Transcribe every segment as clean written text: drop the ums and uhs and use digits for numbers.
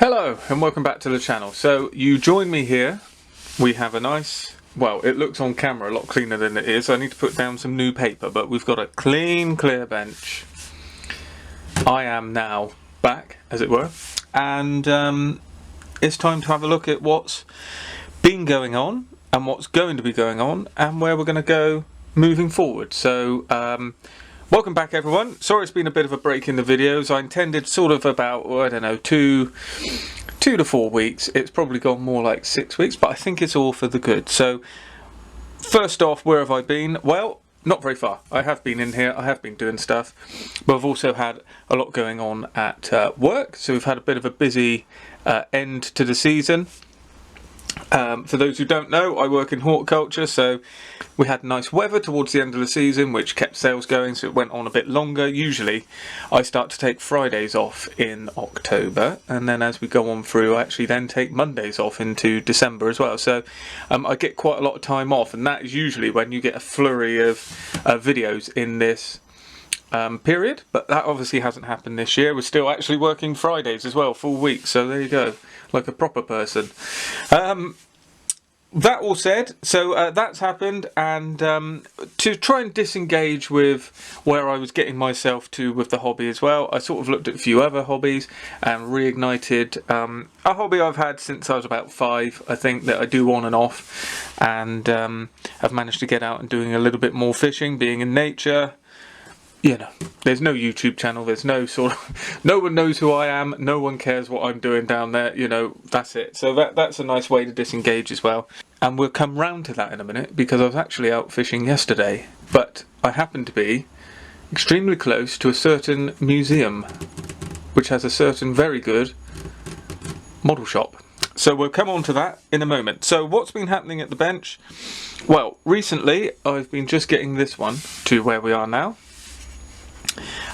Hello and welcome back to the channel. So you join me here. We have a nice, well, it looks on camera a lot cleaner than it is. I need to put down some new paper, but we've got a clean, clear bench. I am now back, as it were, and it's time to have a look at what's been going on and what's going to be going on and where we're going to go moving forward. So welcome back everyone. Sorry it's been a bit of a break in the videos. I intended sort of about, I don't know, two to 4 weeks. It's probably gone more like 6 weeks, but I think it's all for the good. So first off, where have I been? Well, not very far. I have been in here, I have been doing stuff, but I've also had a lot going on at work. So we've had a bit of a busy end to the season. For those who don't know, I work in horticulture, so we had nice weather towards the end of the season, which kept sales going, so it went on a bit longer. Usually I start to take Fridays off in October, and then as we go on through, I actually then take Mondays off into December as well. So I get quite a lot of time off, and that is usually when you get a flurry of videos in this period. But that obviously hasn't happened this year. We're still actually working Fridays as well, full week, so there you go, like a proper person. That all said, so that's happened, and to try and disengage with where I was getting myself to with the hobby as well, I sort of looked at a few other hobbies and reignited a hobby I've had since I was about 5, I think, that I do on and off, and I've managed to get out and doing a little bit more fishing, being in nature. You know, there's no YouTube channel, there's no sort of, no one knows who I am, no one cares what I'm doing down there, you know, that's it. So that's a nice way to disengage as well. And we'll come round to that in a minute, because I was actually out fishing yesterday, but I happened to be extremely close to a certain museum, which has a certain very good model shop. So we'll come on to that in a moment. So what's been happening at the bench? Well, recently I've been just getting this one to where we are now.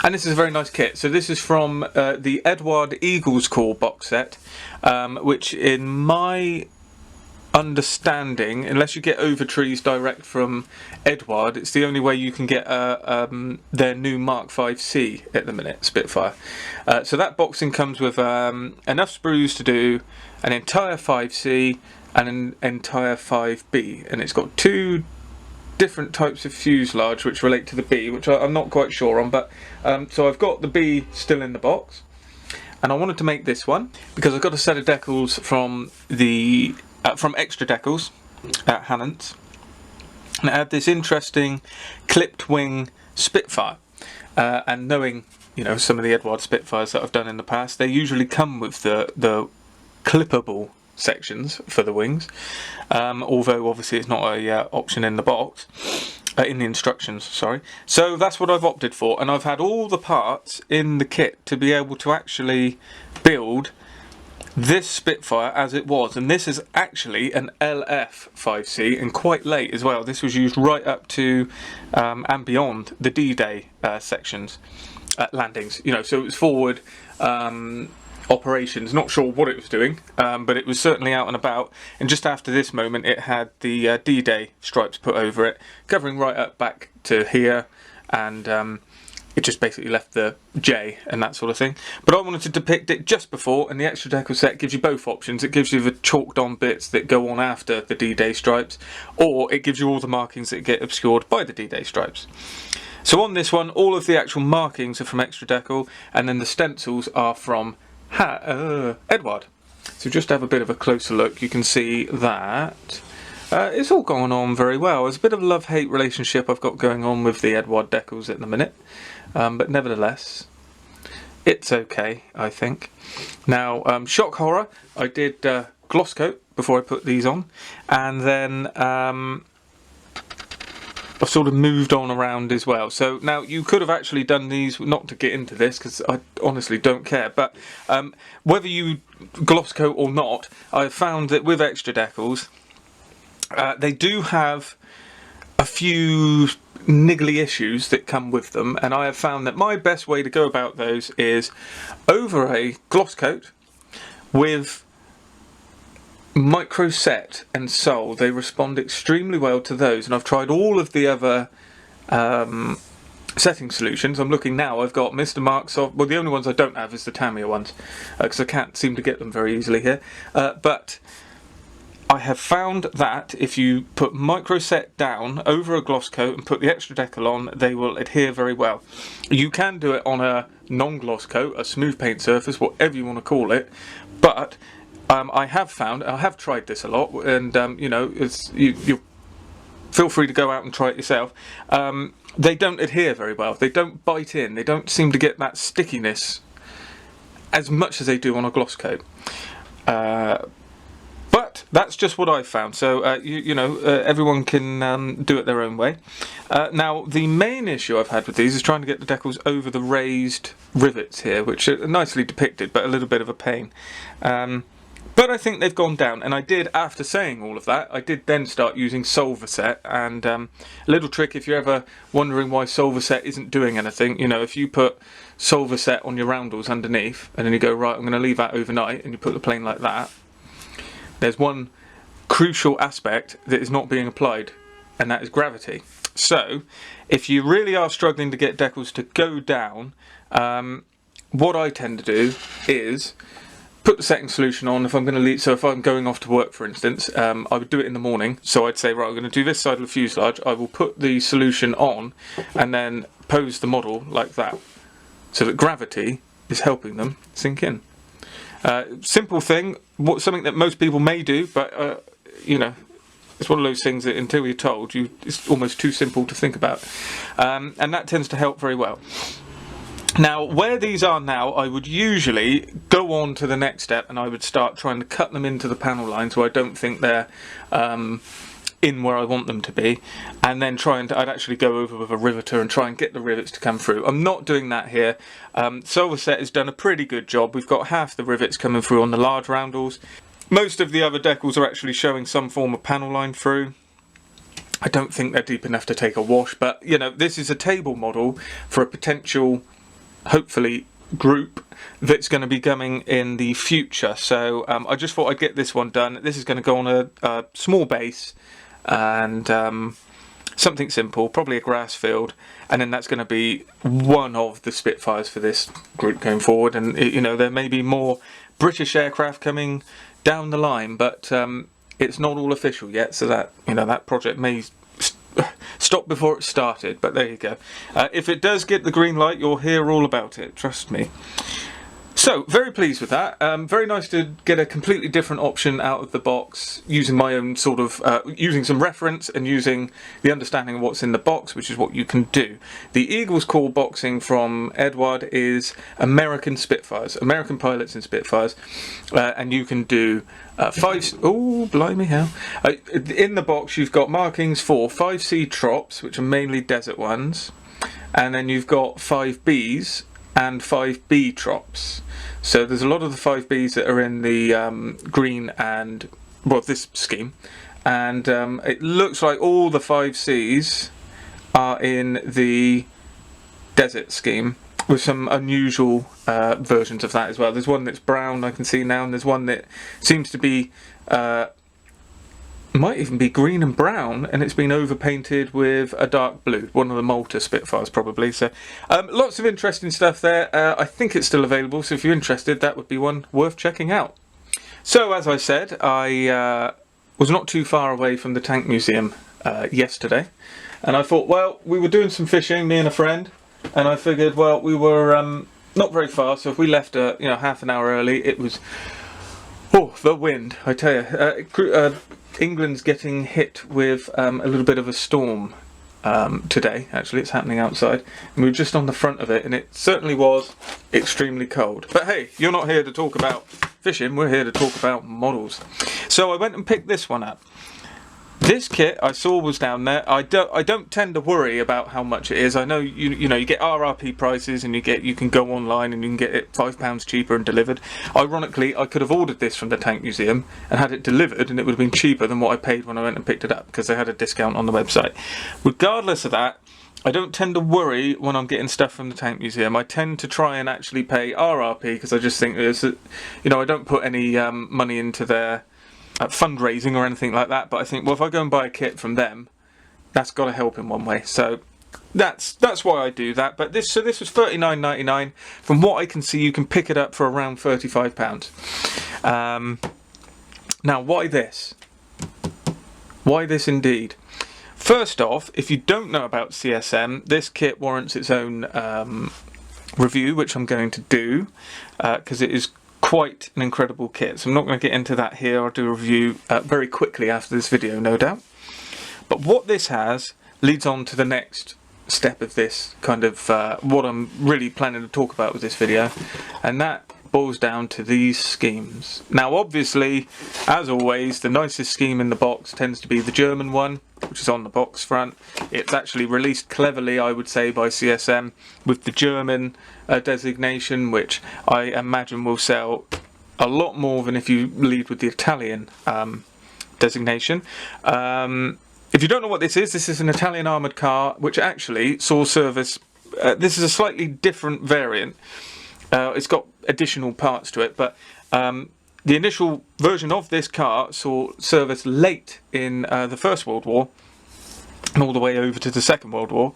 And this is a very nice kit. So this is from the Edward Eagle's Call box set, which in my understanding, unless you get over trees direct from Edward, it's the only way you can get their new Mark 5C at the minute, Spitfire. So that boxing comes with enough sprues to do an entire 5C and an entire 5B, and it's got 2 different types of fuselage which relate to the B, which I'm not quite sure on, but so I've got the B still in the box, and I wanted to make this one because I've got a set of decals from the from Extra Decals at Hannant's, and it had this interesting clipped wing Spitfire, and knowing, you know, some of the Edward Spitfires that I've done in the past, they usually come with the clippable sections for the wings, although obviously it's not a option in the box, in the instructions, sorry. So that's what I've opted for, and I've had all the parts in the kit to be able to actually build this Spitfire as it was. And this is actually an LF 5C, and quite late as well. This was used right up to and beyond the D-Day sections, landings, you know, so it was forward operations. Not sure what it was doing, but it was certainly out and about, and just after this moment it had the D-Day stripes put over it, covering right up back to here, and it just basically left the J and that sort of thing. But I wanted to depict it just before, and the Extra Decal set gives you both options. It gives you the chalked on bits that go on after the D-Day stripes, or it gives you all the markings that get obscured by the D-Day stripes. So on this one, all of the actual markings are from Extra Decal, and then the stencils are from Edward. So just to have a bit of a closer look, you can see that it's all going on very well. There's a bit of a love-hate relationship I've got going on with the Edward Decals at the minute, but nevertheless it's okay, I think. Now, shock horror, I did gloss coat before I put these on, and then I've sort of moved on around as well. So now you could have actually done these, not to get into this because I honestly don't care, but whether you gloss coat or not, I've found that with Extra Decals, they do have a few niggly issues that come with them, and I have found that my best way to go about those is over a gloss coat with micro set and sole. They respond extremely well to those, and I've tried all of the other setting solutions. I'm looking now, I've got Mr. Mark's off. Well, the only ones I don't have is the Tamiya ones, because I can't seem to get them very easily here. But I have found that if you put microset down over a gloss coat and put the extra decal on, they will adhere very well. You can do it on a non-gloss coat, a smooth paint surface, whatever you want to call it, but I have found, I have tried this a lot, and you know, you feel free to go out and try it yourself. They don't adhere very well. They don't bite in. They don't seem to get that stickiness as much as they do on a gloss coat. But that's just what I've found. So everyone can do it their own way. Now, the main issue I've had with these is trying to get the decals over the raised rivets here, which are nicely depicted, but a little bit of a pain. But I think they've gone down, and I did, after saying all of that, I did then start using Solvaset. And a little trick, if you're ever wondering why Solvaset isn't doing anything, you know, if you put Solvaset on your roundels underneath, and then you go, right, I'm going to leave that overnight, and you put the plane like that, there's one crucial aspect that is not being applied, and that is gravity. So, if you really are struggling to get decals to go down, what I tend to do is put the setting solution on. If I'm going to leave, so if I'm going off to work, for instance, I would do it in the morning. So I'd say, right, I'm going to do this side of the fuselage. I will put the solution on, and then pose the model like that, so that gravity is helping them sink in. Simple thing, something that most people may do, but you know, it's one of those things that until you're told, it's almost too simple to think about, and that tends to help very well. Now, where these are now, I would usually go on to the next step, and I would start trying to cut them into the panel line so I don't think they're in where I want them to be, and then I'd actually go over with a riveter and try and get the rivets to come through. I'm not doing that here. Solvaset has done a pretty good job. We've got half the rivets coming through on the large roundels. Most of the other decals are actually showing some form of panel line through. I don't think they're deep enough to take a wash, but you know, this is a table model for a potential, hopefully, group that's going to be coming in the future. So I just thought I'd get this one done. This is going to go on a small base, and something simple, probably a grass field, and then that's going to be one of the Spitfires for this group going forward. And you know, there may be more British aircraft coming down the line, but it's not all official yet, so that, you know, that project may stop before it started, but there you go. If it does get the green light, you'll hear all about it, trust me. So, very pleased with that. Very nice to get a completely different option out of the box, using my own sort of, using some reference and using the understanding of what's in the box, which is what you can do. The Eagles Call boxing from Edward is American Spitfires, American pilots in Spitfires, and you can do oh, blimey hell. In the box you've got markings for 5C Trops, which are mainly desert ones, and then you've got 5Bs and 5B Trops. So there's a lot of the 5Bs that are in the green and, well, this scheme, and it looks like all the 5Cs are in the desert scheme, with some unusual versions of that as well. There's one that's brown, I can see now, and there's one that seems to be, might even be green and brown, and it's been overpainted with a dark blue. One of the Malta Spitfires, probably. So, lots of interesting stuff there. I think it's still available, so if you're interested, that would be one worth checking out. So, as I said, I was not too far away from the Tank Museum yesterday, and I thought, well, we were doing some fishing, me and a friend, and I figured, well, we were not very far, so if we left half an hour early, it was, oh, the wind, I tell you. England's getting hit with a little bit of a storm today. Actually, it's happening outside, and we were just on the front of it, and it certainly was extremely cold. But hey, you're not here to talk about fishing, we're here to talk about models. So I went and picked this one up. This kit I saw was down there. I don't tend to worry about how much it is. I know you get RRP prices, and you can go online and you can get it £5 cheaper and delivered. Ironically, I could have ordered this from the Tank Museum and had it delivered, and it would have been cheaper than what I paid when I went and picked it up, because they had a discount on the website. Regardless of that, I don't tend to worry when I'm getting stuff from the Tank Museum. I tend to try and actually pay RRP, because I just think I don't put any money into their fundraising or anything like that, but I think, well, if I go and buy a kit from them, that's got to help in one way. So that's why I do that. But this was £39.99. From what I can see, you can pick it up for around £35. Now, why this? Why this indeed? First off, if you don't know about CSM, this kit warrants its own review, which I'm going to do, because it is quite an incredible kit. So I'm not going to get into that here. I'll do a review very quickly after this video, no doubt. But what this has leads on to the next step of this kind of what I'm really planning to talk about with this video, and that boils down to these schemes. Now, obviously, as always, the nicest scheme in the box tends to be the German one, which is on the box front. It's actually released cleverly, I would say, by CSM with the German designation, which I imagine will sell a lot more than if you lead with the Italian designation. If you don't know what this is an Italian armoured car which actually saw service. This is a slightly different variant. It's got additional parts to it, but the initial version of this car saw service late in the First World War and all the way over to the Second World War.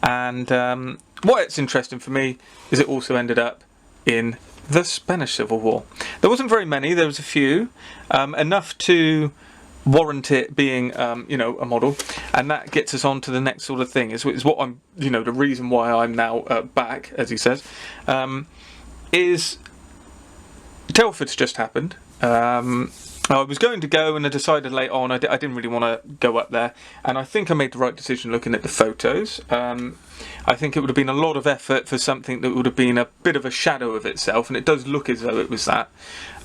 And what's interesting for me is it also ended up in the Spanish Civil War. There wasn't very many, there was a few, enough to warrant it being you know, a model, and that gets us on to the next sort of thing, is what I'm, you know, the reason why I'm now back, as he says, is Telford's just happened. I was going to go and I decided later on I didn't really want to go up there, and I think I made the right decision looking at the photos. I think it would have been a lot of effort for something that would have been a bit of a shadow of itself, and it does look as though it was that.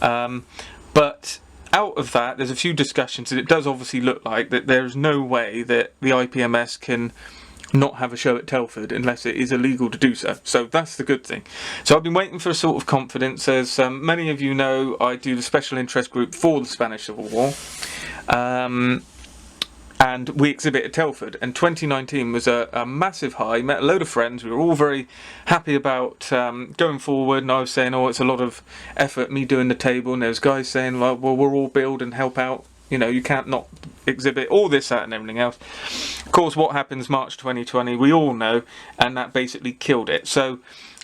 But out of that, there's a few discussions, and it does obviously look like that there's no way that the IPMS can not have a show at Telford unless it is illegal to do so. So that's the good thing. So I've been waiting for a sort of confidence. As many of you know, I do the special interest group for the Spanish Civil War. And we exhibit at Telford, and 2019 was a massive high. Met a load of friends. We were all very happy about going forward, and I was saying, oh, it's a lot of effort me doing the table, and there's guys saying, well, we're all build and help out, you know, you can't not exhibit, all this, that and everything else. Of course, what happens March 2020, we all know, and that basically killed it. So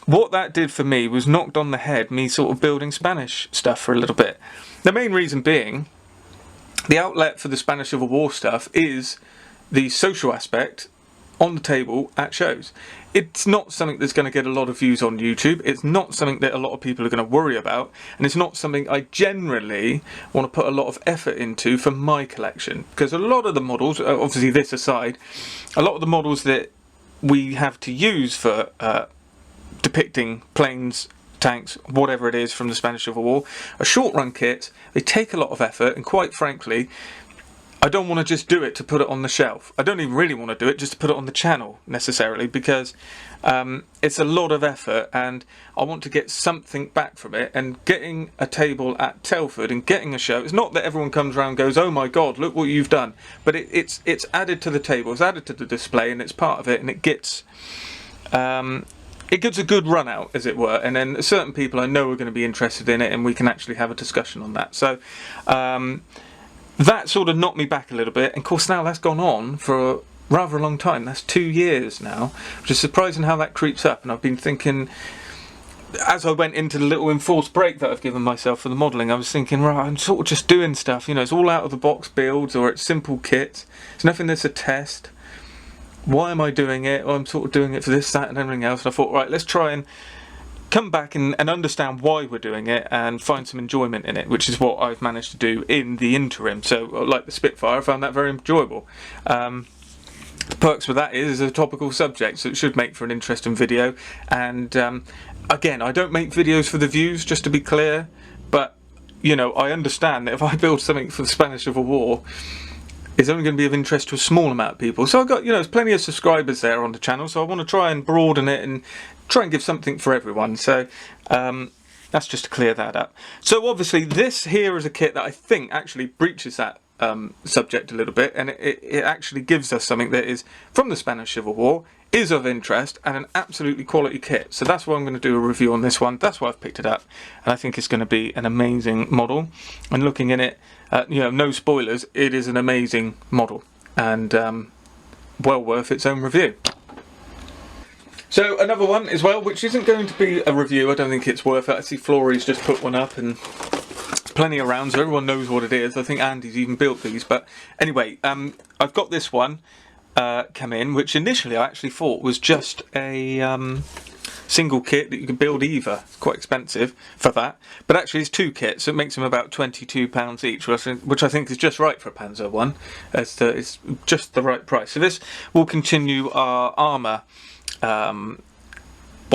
what that did for me was knocked on the head me sort of building Spanish stuff for a little bit. The main reason being, the outlet for the Spanish Civil War stuff is the social aspect on the table at shows. It's not something that's going to get a lot of views on YouTube. It's not something that a lot of people are going to worry about, and it's not something I generally want to put a lot of effort into for my collection, because a lot of the models, obviously this aside, a lot of the models that we have to use for depicting planes, tanks, whatever it is from the Spanish Civil War, are short run kits. They take a lot of effort, and quite frankly, I don't want to just do it to put it on the shelf. I don't even really want to do it just to put it on the channel necessarily, because it's a lot of effort and I want to get something back from it. And getting a table at Telford and getting a show, it's not that everyone comes around and goes, oh my god, look what you've done, but it's added to the table, it's added to the display, and it's part of it, and it gets a good run out, as it were, and then certain people I know are going to be interested in it, and we can actually have a discussion on that. So that sort of knocked me back a little bit, and of course now that's gone on for a rather long time. That's 2 years now, which is surprising how that creeps up. And I've been thinking, as I went into the little enforced break that I've given myself for the modelling, I was thinking, right, I'm sort of just doing stuff, you know, it's all out of the box builds, or it's simple kits, it's nothing that's a test. Why am I doing it? Well, I'm sort of doing it for this, that and everything else. And I thought, right, let's try and come back and understand why we're doing it and find some enjoyment in it, which is what I've managed to do in the interim. So like the Spitfire, I found that very enjoyable. The perks with that is a topical subject, so it should make for an interesting video. And again, I don't make videos for the views, just to be clear, but you know, I understand that if I build something for the Spanish Civil War, it's only going to be of interest to a small amount of people. So I've got, you know, there's plenty of subscribers there on the channel, so I want to try and broaden it and try and give something for everyone. So that's just to clear that up. So obviously this here is a kit that I think actually breaches that subject a little bit, and it actually gives us something that is from the Spanish Civil War, is of interest, and an absolutely quality kit. So that's why I'm going to do a review on this one. That's why I've picked it up, and I think it's going to be an amazing model. And looking in it, you know, no spoilers, it is an amazing model, and well worth its own review. So another one as well, which isn't going to be a review. I don't think it's worth it. I see Flory's just put one up and plenty around, so everyone knows what it is. I think Andy's even built these. But anyway, I've got this one come in, which initially I actually thought was just a single kit that you could build either. It's quite expensive for that. But actually it's 2 kits, so it makes them about £22 each, which I think is just right for a Panzer one. It's just the right price. So this will continue our armour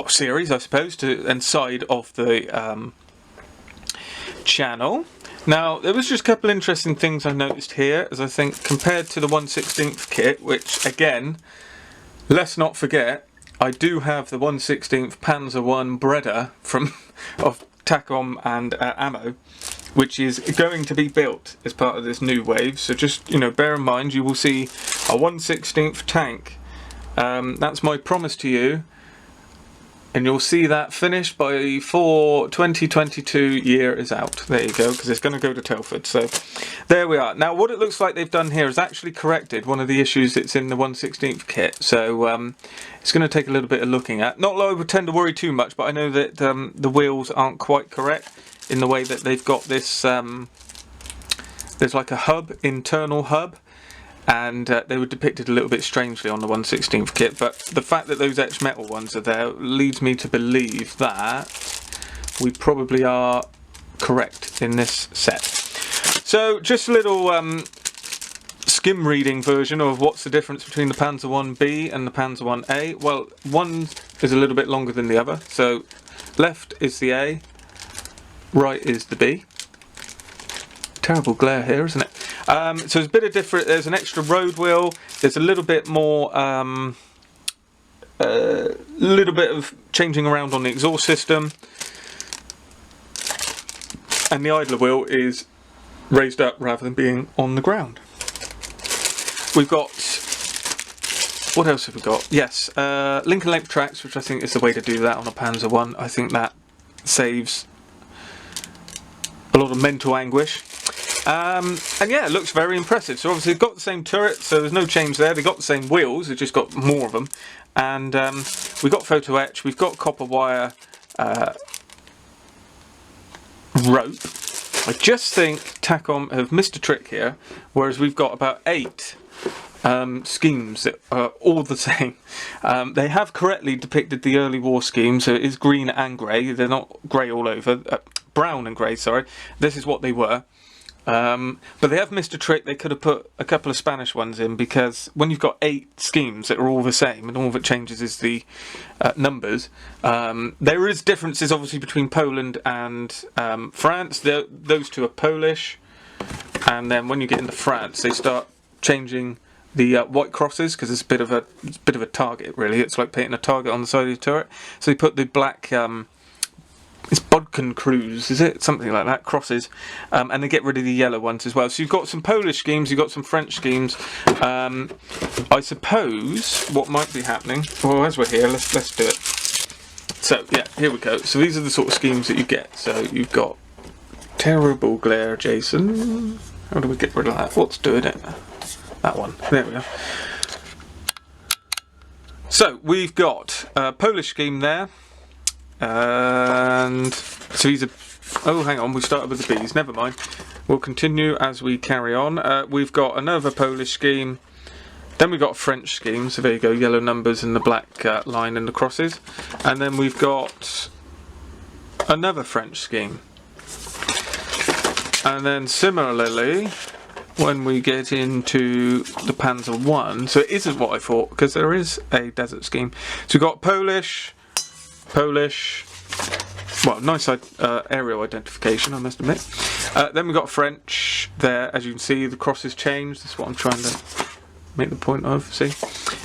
series, I suppose, and side of the channel. Now, there was just a couple interesting things I noticed here, as I think compared to the 1/16 kit, which again, let's not forget, I do have the 1/16 Panzer 1 Breda of TACOM and Ammo, which is going to be built as part of this new wave. So just, bear in mind, you will see a 1/16 tank. That's my promise to you. And you'll see that finished before 2022 year is out. There you go, because it's going to go to Telford. So there we are. Now what it looks like they've done here is actually corrected one of the issues that's in the 1/16 kit. So it's going to take a little bit of looking at. Not that I would tend to worry too much, but I know that the wheels aren't quite correct in the way that they've got this. There's like a hub, internal hub. And they were depicted a little bit strangely on the 1/16 kit, but the fact that those etched metal ones are there leads me to believe that we probably are correct in this set. So just a little skim reading version of what's the difference between the Panzer 1B and the Panzer 1A. Well, one is a little bit longer than the other, so left is the A, right is the B. Terrible glare here, isn't it? So there's a bit of different. There's an extra road wheel. There's a little bit more, little bit of changing around on the exhaust system, and the idler wheel is raised up rather than being on the ground. We've got, what else have we got? Yes, link and length tracks, which I think is the way to do that on a Panzer 1. I think that saves a lot of mental anguish. And yeah, it looks very impressive. So obviously they've got the same turret, so there's no change there. They've got the same wheels, they've just got more of them. And we've got photo etch, we've got copper wire rope. I just think TACOM have missed a trick here, whereas we've got about 8 schemes that are all the same. They have correctly depicted the early war scheme, so it is green and grey. They're not grey all over, brown and grey, sorry. This is what they were. But they have missed a trick. They could have put a couple of Spanish ones in, because when you've got 8 schemes that are all the same and all that changes is the numbers, there is differences obviously between Poland and France. Those two are Polish, and then when you get into France they start changing the white crosses, because it's a bit of a target really. It's like painting a target on the side of the turret. So they put the black it's Bodkin Cruise, is it? Something like that, crosses. And they get rid of the yellow ones as well. So you've got some Polish schemes, you've got some French schemes. I suppose what might be happening, well, as we're here, let's do it. So, yeah, here we go. So these are the sort of schemes that you get. So you've got terrible glare, Jason. How do we get rid of that? What's doing it? That one. There we are. So we've got a Polish scheme there. And so these are, oh hang on, we started with the B's, never mind, we'll continue as we carry on. We've got another Polish scheme, then we've got a French scheme, so there you go, yellow numbers and the black line and the crosses, and then we've got another French scheme, and then similarly when we get into the Panzer 1, so it isn't what I thought, because there is a desert scheme. So we've got Polish, well, nice aerial identification, I must admit. Then we've got French there, as you can see, the crosses changed. That's what I'm trying to make the point of, see?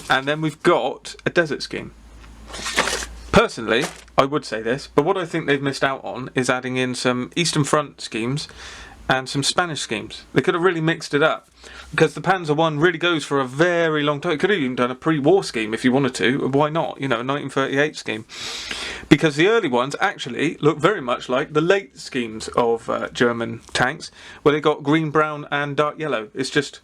And then we've got a desert scheme. Personally, I would say this, but what I think they've missed out on is adding in some Eastern Front schemes and some Spanish schemes. They could have really mixed it up, because the Panzer 1 really goes for a very long time. It could have even done a pre-war scheme if you wanted to. Why not? You know, a 1938 scheme. Because the early ones actually look very much like the late schemes of German tanks, where they got green, brown and dark yellow. It's just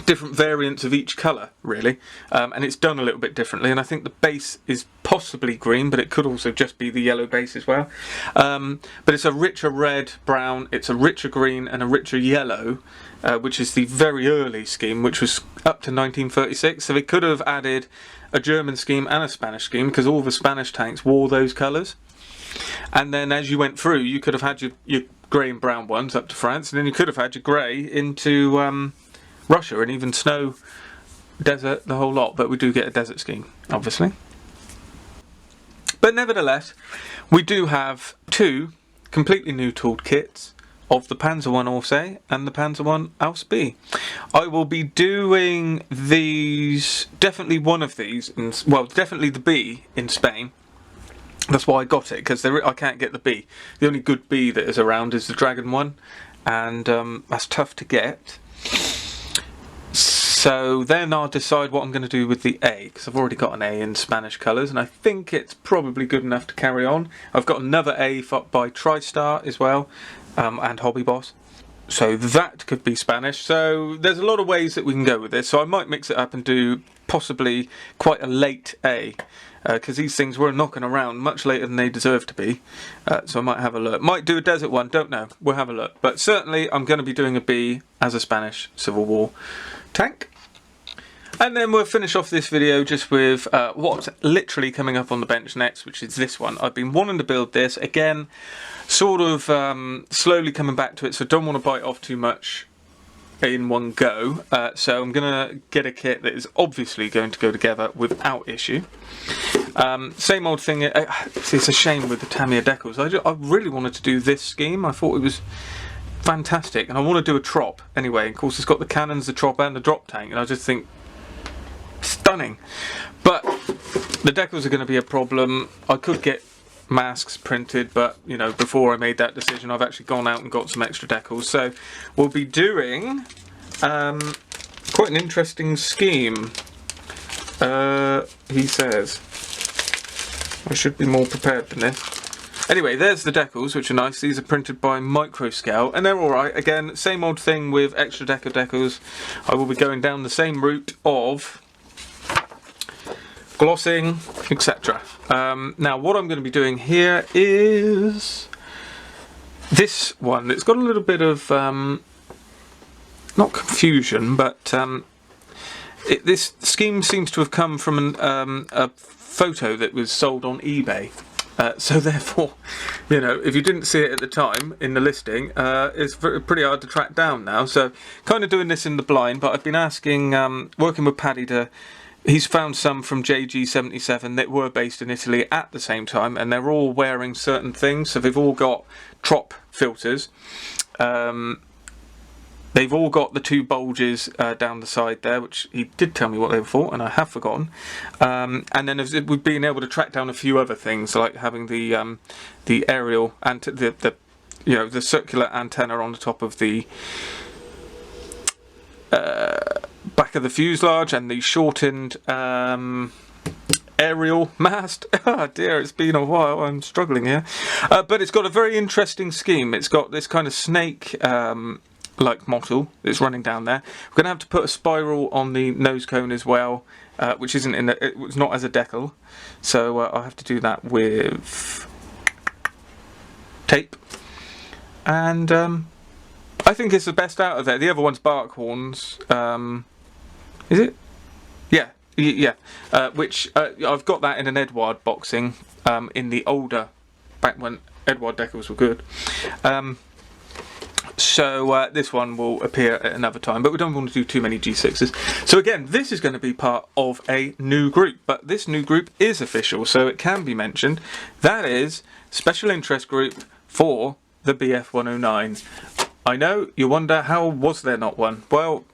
different variants of each colour, really, and it's done a little bit differently, and I think the base is possibly green, but it could also just be the yellow base as well. But it's a richer red, brown, it's a richer green and a richer yellow, which is the very early scheme, which was up to 1936, so they could have added a German scheme and a Spanish scheme, because all the Spanish tanks wore those colours. And then as you went through, you could have had your grey and brown ones up to France, and then you could have had your grey into Russia, and even snow, desert, the whole lot. But we do get a desert scheme, obviously. But nevertheless, we do have two completely new tooled kits of the Panzer I Aussie and the Panzer I Aus B. I will be doing these, definitely one of these, well, definitely the B in Spain. That's why I got it, because I can't get the B. The only good B that is around is the Dragon one, and that's tough to get. So then I'll decide what I'm going to do with the A, because I've already got an A in Spanish colours, and I think it's probably good enough to carry on. I've got another A by TriStar as well, and Hobby Boss. So that could be Spanish. So there's a lot of ways that we can go with this. So I might mix it up and do possibly quite a late A, because these things were knocking around much later than they deserve to be. So I might have a look. Might do a desert one, don't know. We'll have a look. But certainly I'm going to be doing a B as a Spanish Civil War tank. And then we'll finish off this video just with what's literally coming up on the bench next, which is this one. I've been wanting to build this. Again, sort of slowly coming back to it, so don't want to bite off too much in one go. So I'm going to get a kit that is obviously going to go together without issue. Same old thing. It's a shame with the Tamiya Decals. I really wanted to do this scheme. I thought it was fantastic, and I want to do a trop anyway. Of course, it's got the cannons, the trop, and the drop tank, and I just think stunning. But the decals are going to be a problem. I could get masks printed, but you know, before I made that decision, I've actually gone out and got some extra decals. So we'll be doing quite an interesting scheme. He says I should be more prepared than this. Anyway, there's the decals, which are nice. These are printed by Microscale, and they're alright. Again, same old thing with extra decker decals. I will be going down the same route of glossing, etc. Now, what I'm going to be doing here is this one. It's got a little bit of, not confusion, but this scheme seems to have come from a photo that was sold on eBay. So therefore, you know, if you didn't see it at the time in the listing, it's pretty hard to track down now. So kind of doing this in the blind, but I've been asking, working with Paddy he's found some from JG77 that were based in Italy at the same time, and they're all wearing certain things. So they've all got trop filters. They've all got the two bulges down the side there, which he did tell me what they were for, and I have forgotten. And then we've been able to track down a few other things, like having the aerial and the circular antenna on the top of the back of the fuselage, and the shortened aerial mast. Oh dear, it's been a while. I'm struggling here, but it's got a very interesting scheme. It's got this kind of snake. Like model that's running down there. We're going to have to put a spiral on the nose cone as well, which isn't it was not as a decal, so I'll have to do that with tape. And I think it's the best out of there. The other one's bark horns. Is it? Yeah. Which I've got that in an Edward boxing in the older, back when Edward decals were good. So this one will appear at another time, but we don't want to do too many G6s. So again, this is going to be part of a new group, but this new group is official, so it can be mentioned. That is Special Interest Group for the BF-109. I know, you wonder, how was there not one? Well,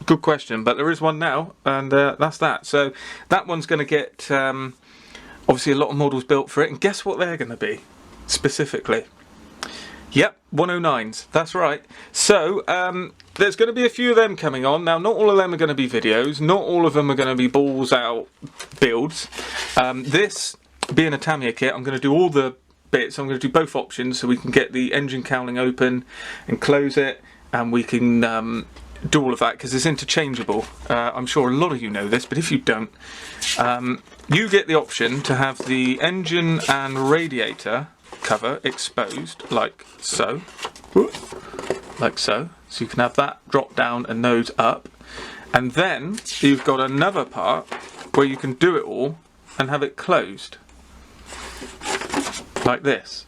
good question, but there is one now, and that's that. So that one's going to get, obviously, a lot of models built for it, and guess what they're going to be, specifically? Yep, 109s, that's right. So, there's going to be a few of them coming on. Now, not all of them are going to be videos. Not all of them are going to be balls out builds. This, being a Tamiya kit, I'm going to do all the bits. I'm going to do both options so we can get the engine cowling open and close it. And we can do all of that because it's interchangeable. I'm sure a lot of you know this, but if you don't, you get the option to have the engine and radiator cover exposed like so. Like so. So you can have that drop down and those up. And then you've got another part where you can do it all and have it closed. Like this.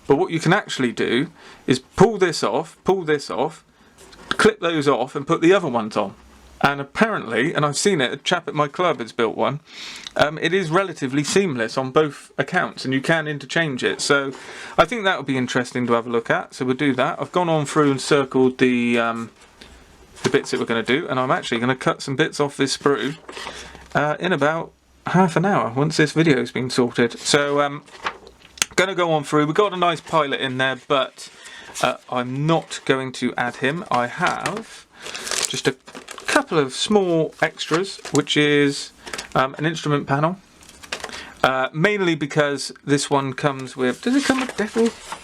But what you can actually do is pull this off, clip those off and put the other ones on. And apparently, and I've seen it, a chap at my club has built one, it is relatively seamless on both accounts and you can interchange it. So I think that would be interesting to have a look at. So we'll do that. I've gone on through and circled the bits that we're going to do, and I'm actually going to cut some bits off this sprue in about half an hour once this video's been sorted. So going to go on through. We've got a nice pilot in there, but I'm not going to add him. I have just a couple of small extras, which is an instrument panel, mainly because this one comes with, does it come with Decals?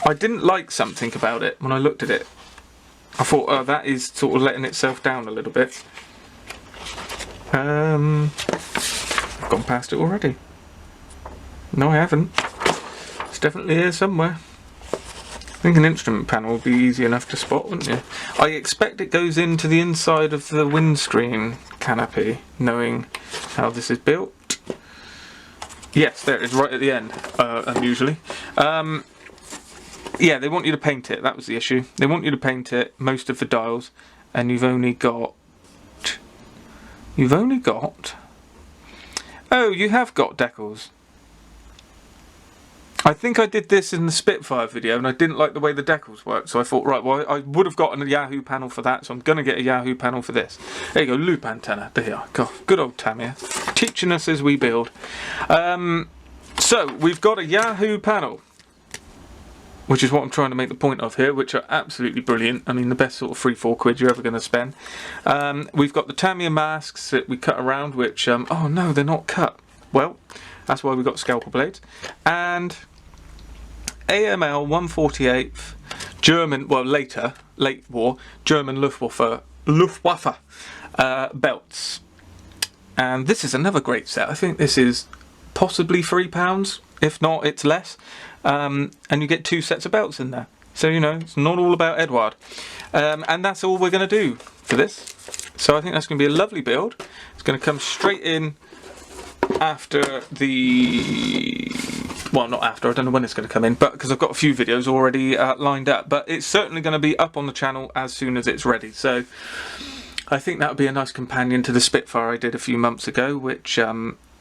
I didn't like something about it when I looked at it. I thought, oh, that is sort of letting itself down a little bit. I've gone past it already. No, I haven't. It's definitely here somewhere. I think an instrument panel would be easy enough to spot, wouldn't you? I expect it goes into the inside of the windscreen canopy, knowing how this is built. Yes, there it is, right at the end, unusually. Yeah, they want you to paint it, that was the issue. They want you to paint it, most of the dials, and you've only got... Oh, you have got decals. I think I did this in the Spitfire video and I didn't like the way the decals worked, so I thought, right, well, I would have gotten a Yahoo panel for that, so I'm going to get a Yahoo panel for this. There you go, loop antenna. There you are. God, good old Tamia, teaching us as we build. So, we've got a Yahoo panel, which is what I'm trying to make the point of here, which are absolutely brilliant. I mean, the best sort of 3-4 quid you're ever going to spend. We've got the Tamiya masks that we cut around, which, oh no, they're not cut. Well, that's why we've got scalpel blades. And AML 148th German, well later, late war, German Luftwaffe belts. And this is another great set. I think this is possibly £3, if not it's less. And you get 2 sets of belts in there. So, you know, it's not all about Edward. And that's all we're going to do for this. So I think that's going to be a lovely build. It's going to come straight in after the... Well, not after, I don't know when it's going to come in, but because I've got a few videos already lined up. But it's certainly going to be up on the channel as soon as it's ready. So I think that would be a nice companion to the Spitfire I did a few months ago, which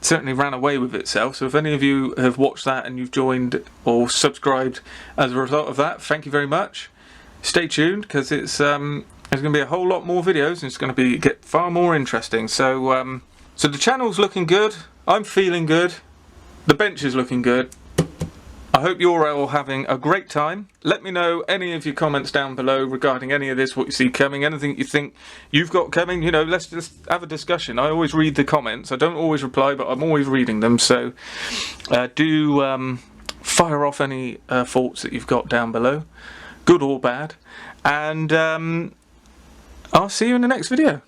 certainly ran away with itself. So if any of you have watched that and you've joined or subscribed as a result of that, thank you very much. Stay tuned, because it's there's going to be a whole lot more videos and it's going to get far more interesting. So so the channel's looking good. I'm feeling good. The bench is looking good. I hope you're all having a great time. Let me know any of your comments down below regarding any of this, what you see coming, anything you think you've got coming. You know, let's just have a discussion. I always read the comments. I don't always reply, but I'm always reading them. So do fire off any thoughts that you've got down below, good or bad. And I'll see you in the next video.